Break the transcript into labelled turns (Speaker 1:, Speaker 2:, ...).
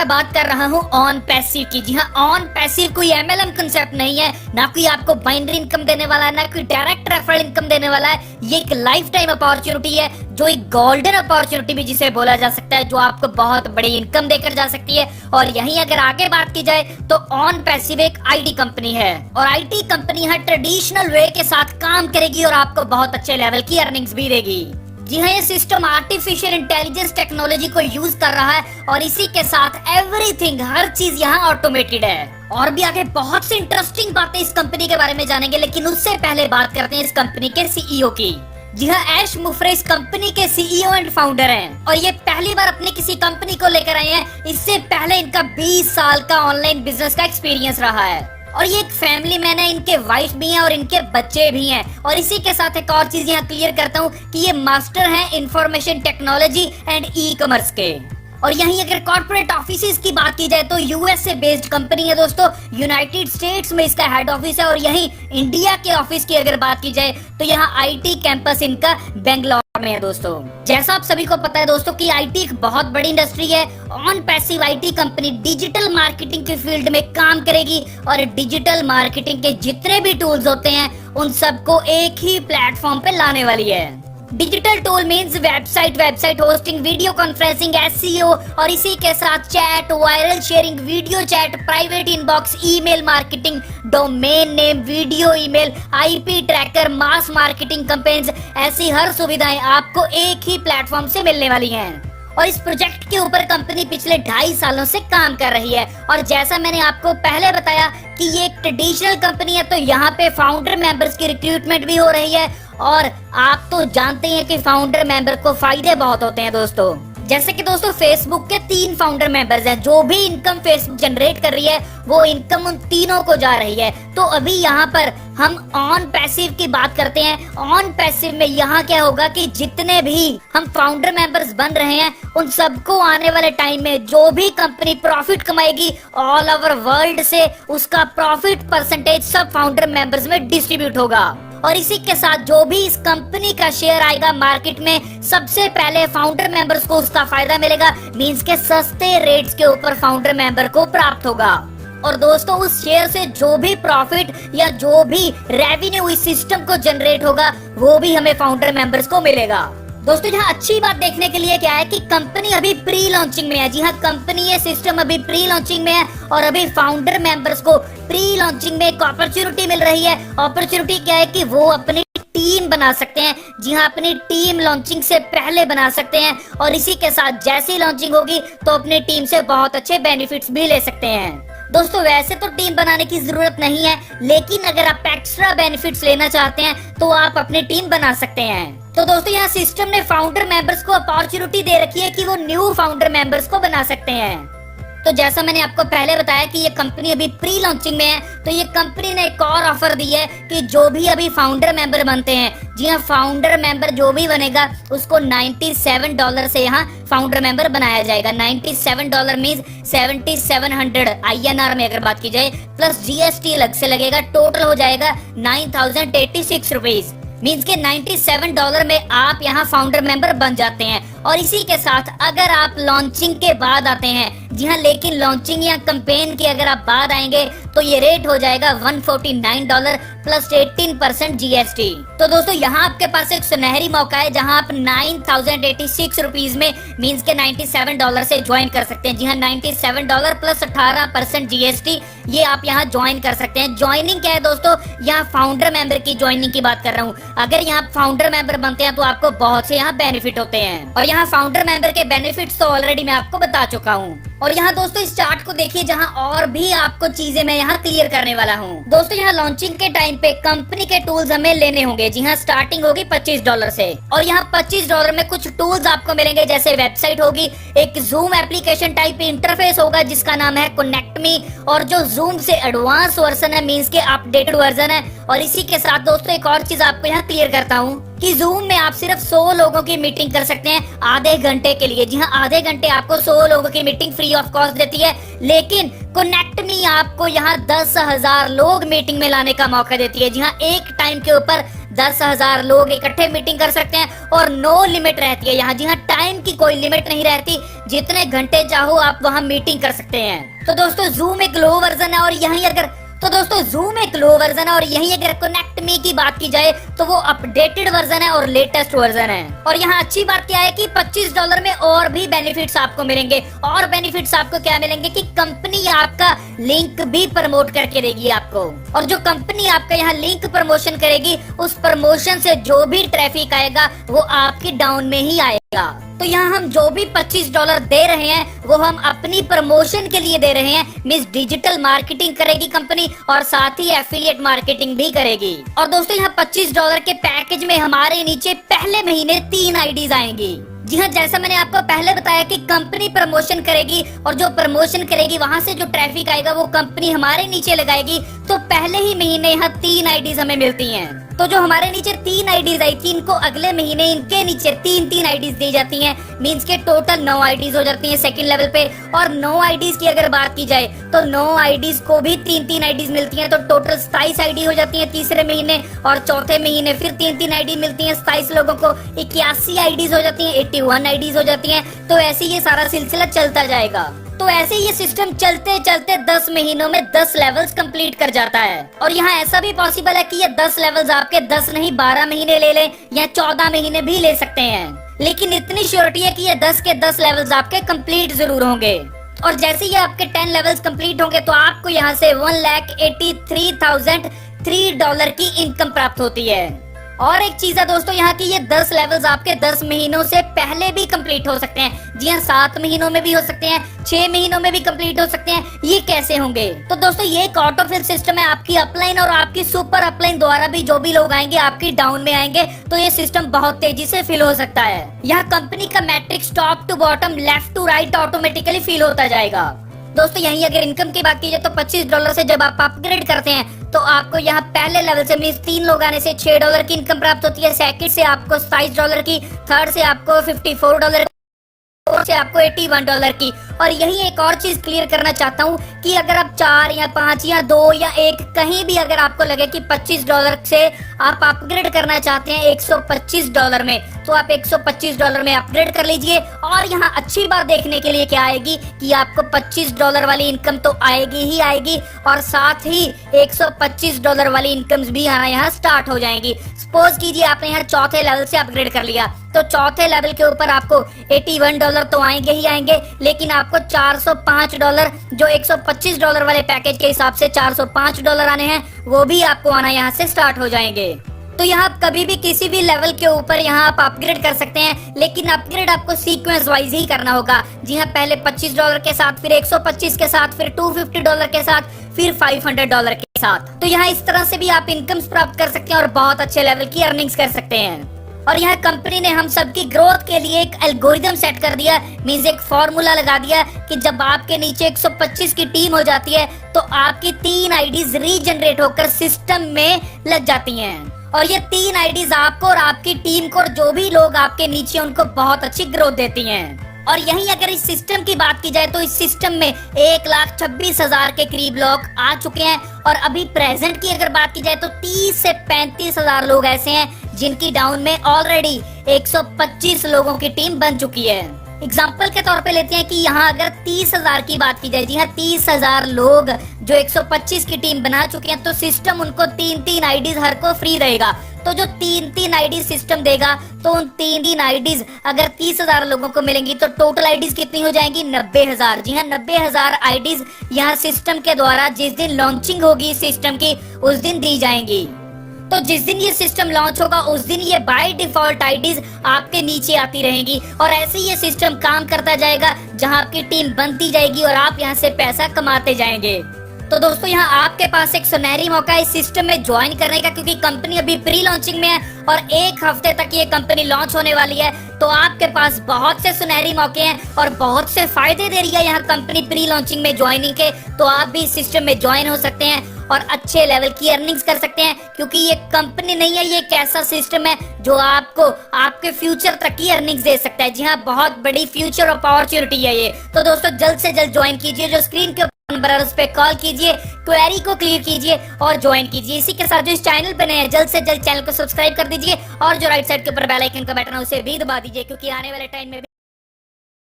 Speaker 1: मैं बात कर रहा हूँ ऑन पैसिव की। जी हाँ, ऑन पैसिव कोई एमएलएम कंसेप्ट नहीं है, ना कोई आपको बाइनरी इनकम देने वाला है, ना कोई डायरेक्ट रेफरल इनकम देने वाला है। ये एक लाइफ टाइम अपॉर्चुनिटी है, जो एक गोल्डन अपॉर्चुनिटी भी जिसे बोला जा सकता है, जो आपको बहुत बड़ी इनकम देकर जा सकती है। और यहीं अगर आगे बात की जाए तो ऑन पैसिव एक आईटी कंपनी है, और आईटी कंपनी है ट्रेडिशनल वे के साथ काम करेगी और आपको बहुत अच्छे लेवल की अर्निंग्स भी देगी। जी हाँ, ये सिस्टम आर्टिफिशियल इंटेलिजेंस टेक्नोलॉजी को यूज कर रहा है और इसी के साथ एवरीथिंग, हर चीज यहाँ ऑटोमेटेड है। और भी आगे बहुत सी इंटरेस्टिंग बातें इस कंपनी के बारे में जानेंगे, लेकिन उससे पहले बात करते हैं इस कंपनी के सीईओ की। जी हाँ, ऐश मुफरे इस कंपनी के सीईओ एंड फाउंडर हैं और ये पहली बार अपनी किसी कंपनी को लेकर आए हैं। इससे पहले इनका 20 साल का ऑनलाइन बिजनेस का एक्सपीरियंस रहा है और ये एक फैमिली मैन है। इनके वाइफ भी हैं और इनके बच्चे भी हैं। और इसी के साथ एक और चीज यहाँ क्लियर करता हूँ कि ये मास्टर हैं information technology and e commerce के। और यहीं अगर कॉर्पोरेट ऑफिसेज की बात की जाए तो यूएस से बेस्ड कंपनी है दोस्तों, यूनाइटेड स्टेट्स में इसका हेड ऑफिस है। और यहीं इंडिया के ऑफिस की अगर बात की जाए तो यहाँ आईटी कैंपस इनका बेंगलोर में है दोस्तों। जैसा आप सभी को पता है दोस्तों कि आईटी एक बहुत बड़ी इंडस्ट्री है। On passive IT company digital marketing के फील्ड में काम करेगी और डिजिटल मार्केटिंग के जितने भी टूल्स होते हैं उन सबको एक ही प्लेटफॉर्म पे लाने वाली है। Digital tool means website hosting, video conferencing, SEO और इसी के साथ chat, viral sharing, video chat, private inbox, email marketing, domain name, video email, IP tracker, mass marketing campaigns, ऐसी हर सुविधाएं आपको एक ही प्लेटफॉर्म से मिलने वाली हैं। और इस प्रोजेक्ट के ऊपर कंपनी पिछले 2.5 सालों से काम कर रही है। और जैसा मैंने आपको पहले बताया कि ये एक ट्रेडिशनल कंपनी है, तो यहाँ पे फाउंडर मेंबर्स की रिक्रूटमेंट भी हो रही है। और आप तो जानते हैं कि फाउंडर मेंबर को फायदे बहुत होते हैं दोस्तों। जैसे कि दोस्तों फेसबुक के 3 फाउंडर मेंबर्स हैं। जो भी इनकम फेसबुक जनरेट कर रही है वो इनकम उन तीनों को जा रही है। तो अभी यहाँ पर हम ऑन पैसिव की बात करते हैं। ऑन पैसिव में यहाँ क्या होगा कि जितने भी हम फाउंडर मेंबर्स बन रहे हैं उन सबको आने वाले टाइम में जो भी कंपनी प्रॉफिट कमाएगी ऑल ओवर वर्ल्ड से उसका प्रॉफिट परसेंटेज सब फाउंडर मेंबर्स में डिस्ट्रीब्यूट होगा। और इसी के साथ जो भी इस कंपनी का शेयर आएगा मार्केट में, सबसे पहले फाउंडर मेंबर्स को उसका फायदा मिलेगा। मींस के सस्ते रेट्स के ऊपर फाउंडर मेंबर को प्राप्त होगा। और दोस्तों उस शेयर से जो भी प्रॉफिट या जो भी रेवेन्यू इस सिस्टम को जनरेट होगा वो भी हमें फाउंडर मेंबर्स को मिलेगा। दोस्तों यहाँ अच्छी बात देखने के लिए क्या है कि कंपनी अभी प्री लॉन्चिंग में है। जी हाँ, कंपनी ये सिस्टम अभी प्री लॉन्चिंग में है और अभी फाउंडर मेंबर्स को प्री लॉन्चिंग में एक अपॉर्चुनिटी मिल रही है। अपॉर्चुनिटी क्या है कि वो अपनी टीम बना सकते हैं। जी हाँ, अपनी टीम लॉन्चिंग से पहले बना सकते हैं और इसी के साथ जैसी लॉन्चिंग होगी तो अपनी टीम से बहुत अच्छे बेनिफिट्स भी ले सकते हैं। दोस्तों वैसे तो टीम बनाने की जरूरत नहीं है, लेकिन अगर आप एक्स्ट्रा बेनिफिट्स लेना चाहते हैं तो आप अपनी टीम बना सकते हैं। तो दोस्तों यहाँ सिस्टम ने फाउंडर मेंबर्स को अपॉर्चुनिटी दे रखी है कि वो न्यू फाउंडर मेंबर्स को बना सकते हैं। तो जैसा मैंने आपको पहले बताया कि ये कंपनी अभी प्री लॉन्चिंग में है, तो ये कंपनी ने एक और ऑफर दी है कि जो भी अभी फाउंडर मेंबर बनते हैं, जी हाँ, फाउंडर मेंबर जो भी बनेगा उसको $97 से यहाँ फाउंडर मेंबर बनाया जाएगा। $97 मींस 7700 INR में अगर बात की जाए, प्लस जीएसटी अलग से लगेगा, टोटल हो जाएगा 9086 रुपीज। मींस के $97 में आप यहाँ फाउंडर मेंबर बन जाते हैं। और इसी के साथ अगर आप लॉन्चिंग के बाद आते हैं, जी हाँ, लेकिन लॉन्चिंग या कैंपेन की अगर आप बाद आएंगे तो ये रेट हो जाएगा $149 प्लस 18% जीएसटी। तो दोस्तों यहाँ आपके पास एक सुनहरी मौका है जहाँ आप 9086 रुपीज में मींस के $97 से ज्वाइन कर सकते हैं। जी हाँ, $97 प्लस 18% जीएसटी, ये आप यहाँ ज्वाइन कर सकते हैं। ज्वाइनिंग क्या है दोस्तों, यहाँ फाउंडर मेंबर की ज्वाइनिंग की बात कर रहा हूँ। अगर यहाँ फाउंडर मेंबर बनते हैं तो आपको बहुत से यहाँ बेनिफिट होते हैं और यहाँ फाउंडर मेंबर के बेनिफिट्स तो ऑलरेडी मैं आपको बता चुका हूँ। और यहाँ दोस्तों इस चार्ट को देखिए जहाँ और भी आपको चीजें मैं यहाँ क्लियर करने वाला हूँ। दोस्तों यहाँ लॉन्चिंग के टाइम पे कंपनी के टूल्स हमें लेने होंगे। जी हाँ, स्टार्टिंग होगी $25 से और यहाँ $25 में कुछ टूल्स आपको मिलेंगे, जैसे वेबसाइट होगी, एक जूम एप्लीकेशन टाइप इंटरफेस होगा जिसका नाम है कनेक्ट मी, और जो जूम से एडवांस वर्जन है मींस के अपडेटेड वर्जन है। और इसी के साथ दोस्तों एक और चीज आपको यहाँ क्लियर करता हूँ कि जूम में आप सिर्फ 100 लोगों की मीटिंग कर सकते हैं आधे घंटे के लिए। जी हाँ, आधे घंटे आपको 100 लोगों की मीटिंग फ्री ऑफ कॉस्ट देती है, लेकिन कनेक्ट मी आपको यहाँ 10,000 लोग मीटिंग में लाने का मौका देती है। जी हाँ, एक टाइम के ऊपर 10,000 लोग इकट्ठे मीटिंग कर सकते हैं और नो लिमिट रहती है यहाँ। जी हाँ, टाइम की कोई लिमिट नहीं रहती, जितने घंटे चाहो आप वहाँ मीटिंग कर सकते हैं। तो दोस्तों जूम एक लो वर्जन है और यहीं अगर कनेक्ट मी की बात की जाए तो वो अपडेटेड वर्जन है और लेटेस्ट वर्जन है। और यहाँ अच्छी बात क्या है कि $25 में और भी बेनिफिट्स आपको मिलेंगे। और बेनिफिट्स आपको क्या मिलेंगे कि कंपनी आपका लिंक भी प्रमोट करके देगी आपको, और जो कंपनी आपका यहाँ लिंक प्रमोशन करेगी उस प्रमोशन से जो भी ट्रैफिक आएगा वो आपकी डाउन में ही आएगा। तो यहाँ हम जो भी $25 दे रहे हैं वो हम अपनी प्रमोशन के लिए दे रहे हैं। मींस डिजिटल मार्केटिंग करेगी कंपनी और साथ ही एफिलिएट मार्केटिंग भी करेगी। और दोस्तों यहाँ $25 के पैकेज में हमारे नीचे पहले महीने 3 आईडीज आएंगी। जी हाँ, जैसा मैंने आपको पहले बताया कि कंपनी प्रमोशन करेगी और जो प्रमोशन करेगी वहाँ से जो ट्रैफिक आएगा वो कंपनी हमारे नीचे लगाएगी। तो पहले ही महीने यहाँ 3 आईडीज हमें मिलती हैं। तो जो हमारे नीचे 3 आईडीज आई थी इनको अगले महीने इनके नीचे 3 आईडीज दी जाती हैं। मींस के टोटल 9 आईडीज हो जाती हैं सेकंड लेवल पे। और 9 आईडीज की अगर बात की जाए तो 9 आईडीज को भी 3 आईडीज मिलती हैं। तो टोटल 27 आईडी हो जाती है तीसरे महीने, और चौथे महीने फिर 3 आईडी मिलती है 27 लोगों को। 81 आईडीज हो जाती है, 81 आईडीज हो जाती है। तो ऐसे ये सारा सिलसिला चलता जाएगा। तो ऐसे ये सिस्टम चलते चलते 10 महीनों में 10 लेवल्स कंप्लीट कर जाता है। और यहाँ ऐसा भी पॉसिबल है कि ये 10 लेवल्स आपके 10 नहीं 12 महीने ले लें या 14 महीने भी ले सकते हैं। लेकिन इतनी श्योरिटी है कि ये 10 के 10 लेवल्स आपके कंप्लीट जरूर होंगे। और जैसे ये आपके 10 लेवल्स कंप्लीट होंगे तो आपको यहाँ से $1,83,003 की इनकम प्राप्त होती है। और एक चीज है दोस्तों यहाँ की, ये 10 लेवल्स आपके 10 महीनों से पहले भी कंप्लीट हो सकते हैं। जी हाँ, 7 महीनों में भी हो सकते हैं, 6 महीनों में भी कंप्लीट हो सकते हैं। ये कैसे होंगे? तो दोस्तों ये एक ऑटोफिल सिस्टम है। आपकी अपलाइन और आपकी सुपर अपलाइन द्वारा भी जो भी लोग आएंगे आपकी डाउन में आएंगे तो ये सिस्टम बहुत तेजी से फिल हो सकता है। यहाँ कंपनी का matrix top to bottom, left to right automatically fill होता जाएगा। दोस्तों यहीं अगर इनकम की बात की जाए तो $25 से जब आप अपग्रेड करते हैं तो आपको यहाँ पहले लेवल से मींस 3 लोग आने से $6 की इनकम प्राप्त होती है। सेकंड से आपको $27 की, थर्ड से आपको $54, से आपको $81 की। और यही एक और चीज क्लियर करना चाहता हूँ कि अगर आप 4 या 5 या 2 या 1 कहीं भी अगर आपको लगे कि $25 से आप अपग्रेड करना चाहते हैं $125 में, तो आप $125 में अपग्रेड कर लीजिए। और यहाँ अच्छी बात देखने के लिए क्या आएगी कि आपको $25 वाली इनकम तो आएगी ही आएगी, और साथ ही $125 वाली इनकम्स भी यहाँ स्टार्ट हो जाएंगी। सपोज कीजिए आपने यहाँ चौथे लेवल से अपग्रेड कर लिया तो चौथे लेवल के ऊपर आपको $81 तो आएंगे ही आएंगे, लेकिन आपको $405 जो $125 वाले पैकेज के हिसाब से $405 आने हैं वो भी आपको आना यहाँ से स्टार्ट हो जाएंगे। तो यहाँ आप कभी भी किसी भी लेवल के ऊपर यहाँ आप अपग्रेड कर सकते हैं, लेकिन अपग्रेड आपको सीक्वेंस वाइज ही करना होगा। जी हाँ, पहले $25 के साथ, फिर 125 के साथ, फिर $250 के साथ, फिर $500 के साथ। तो यहाँ इस तरह से भी आप इनकम्स प्राप्त कर सकते हैं और बहुत अच्छे लेवल की अर्निंग्स कर सकते हैं। और यहाँ कंपनी ने हम सबकी ग्रोथ के लिए एक एल्गोरिथम सेट कर दिया, मींस एक फॉर्मूला लगा दिया कि जब आपके नीचे 125 की टीम हो जाती है तो आपकी 3 आईडीज रीजनरेट होकर सिस्टम में लग जाती हैं। और ये 3 आईडीज आपको और आपकी टीम को और जो भी लोग आपके नीचे उनको बहुत अच्छी ग्रोथ देती हैं। और यहीं अगर इस सिस्टम की बात की जाए तो इस सिस्टम में 1,26,000 के करीब लोग आ चुके हैं। और अभी प्रेजेंट की अगर बात की जाए तो 30 से 35,000 लोग ऐसे हैं जिनकी डाउन में ऑलरेडी 125 लोगों की टीम बन चुकी है। एग्जाम्पल के तौर पे लेते हैं कि यहाँ अगर 30,000 की बात की जाए, जी हाँ 30,000 लोग जो 125 की टीम बना चुके हैं, तो सिस्टम उनको 3 आईडीज हर को फ्री रहेगा। तो जो 3 आईडी सिस्टम देगा तो उन 3 आईडीज अगर 30,000 लोगों को मिलेंगी तो टोटल आईडीज कितनी हो जाएंगी? 90,000। जी हाँ, 90,000 आईडीज यहाँ सिस्टम के द्वारा जिस दिन लॉन्चिंग होगी सिस्टम की उस दिन दी जाएंगी। तो जिस दिन ये सिस्टम लॉन्च होगा उस दिन ये बाय डिफॉल्ट आईडीज आपके नीचे आती रहेंगी और ऐसे ये सिस्टम काम करता जाएगा जहां आपकी टीम बनती जाएगी और आप यहां से पैसा कमाते जाएंगे। तो दोस्तों यहाँ आपके पास एक सुनहरी मौका है इस सिस्टम में ज्वाइन करने का, क्योंकि कंपनी अभी प्री लॉन्चिंग में है और 1 हफ्ते तक ये कंपनी लॉन्च होने वाली है। तो आपके पास बहुत से सुनहरी मौके हैं और बहुत से फायदे दे रही है यहाँ कंपनी प्री लॉन्चिंग में ज्वाइनिंग के। तो आप भी इस सिस्टम में ज्वाइन हो सकते हैं और अच्छे लेवल की अर्निंग्स कर सकते हैं, क्योंकि ये कंपनी नहीं है, ये एक ऐसा सिस्टम है जो आपको आपके फ्यूचर तक की अर्निंग्स दे सकता है। जी हाँ, बहुत बड़ी फ्यूचर अपॉर्चुनिटी है ये। तो दोस्तों जल्द से जल्द ज्वाइन कीजिए, जो स्क्रीन के नंबर है उस पर कॉल कीजिए, क्वेरी को क्लियर कीजिए और ज्वाइन कीजिए। इसी के साथ जो इस चैनल पे नए हैं जल्द से जल्द चैनल को सब्सक्राइब कर दीजिए और जो राइट साइड के ऊपर बेल आइकन का बटन है उसे भी दबा दीजिए, क्योंकि आने वाले टाइम में